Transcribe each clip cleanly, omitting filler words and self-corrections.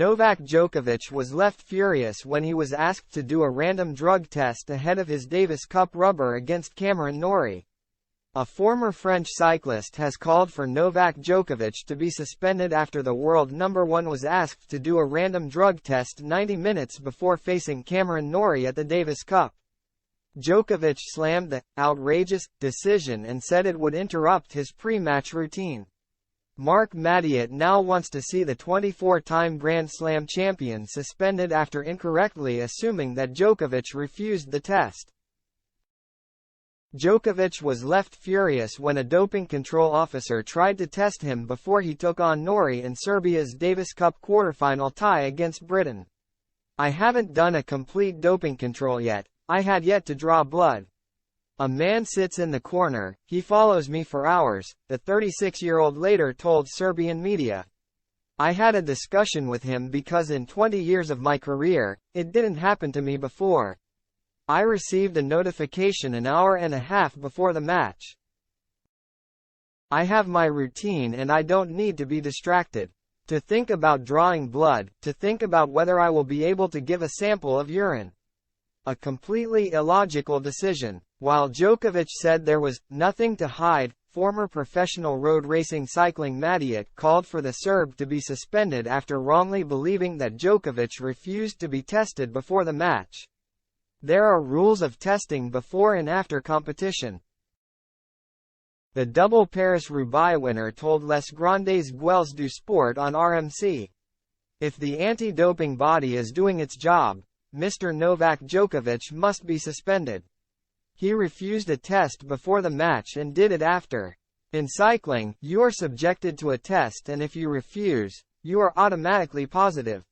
Novak Djokovic was left furious when he was asked to do a random drug test ahead of his Davis Cup rubber against Cameron Norrie. A former French cyclist has called for Novak Djokovic to be suspended after the world number one was asked to do a random drug test 90 minutes before facing Cameron Norrie at the Davis Cup. Djokovic slammed the outrageous decision and said it would interrupt his pre-match routine. Mark Maddiotte now wants to see the 24-time Grand Slam champion suspended after incorrectly assuming that Djokovic refused the test. Djokovic was left furious when a doping control officer tried to test him before he took on Norrie in Serbia's Davis Cup quarterfinal tie against Britain. "I haven't done a complete doping control yet. I had yet to draw blood. A man sits in the corner, he follows me for hours," the 36-year-old later told Serbian media. "I had a discussion with him because in 20 years of my career, it didn't happen to me before. I received a notification an hour and a half before the match. I have my routine and I don't need to be distracted. To think about drawing blood, to think about whether I will be able to give a sample of urine. A completely illogical decision." While Djokovic said there was nothing to hide, former professional road racing cycling Maddiotte called for the Serb to be suspended after wrongly believing that Djokovic refused to be tested before the match. There are rules of testing before and after competition. The double Paris-Roubaix winner told Les Grandes Gueules du Sport on RMC. "If the anti-doping body is doing its job, Mr. Novak Djokovic must be suspended. He refused a test before the match and did it after. In cycling, you are subjected to a test and if you refuse, you are automatically positive.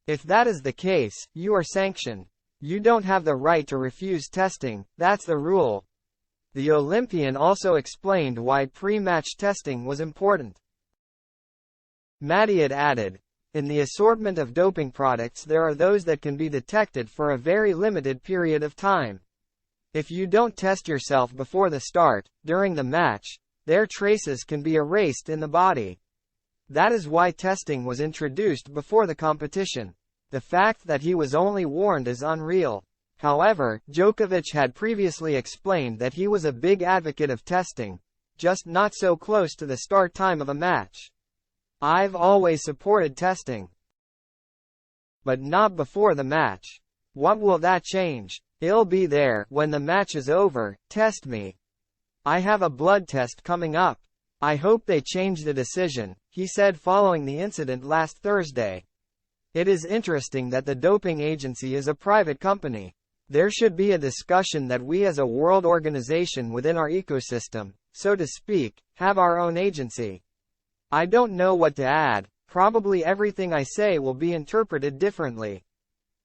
If that is the case, you are sanctioned. You don't have the right to refuse testing, that's the rule." The Olympian also explained why pre-match testing was important. Maddiotte added, "In the assortment of doping products there are those that can be detected for a very limited period of time. If you don't test yourself before the start, during the match, their traces can be erased in the body. That is why testing was introduced before the competition. The fact that he was only warned is unreal." However, Djokovic had previously explained that he was a big advocate of testing, just not so close to the start time of a match. "I've always supported testing, but not before the match. What will that change? It'll be there, when the match is over, test me. I have a blood test coming up. I hope they change the decision," he said following the incident last Thursday. "It is interesting that the doping agency is a private company. There should be a discussion that we as a world organization within our ecosystem, so to speak, have our own agency. I don't know what to add, probably everything I say will be interpreted differently.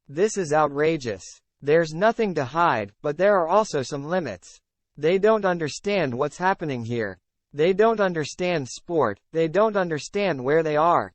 This is outrageous. There's nothing to hide, but there are also some limits. They don't understand what's happening here. They don't understand sport, they don't understand where they are.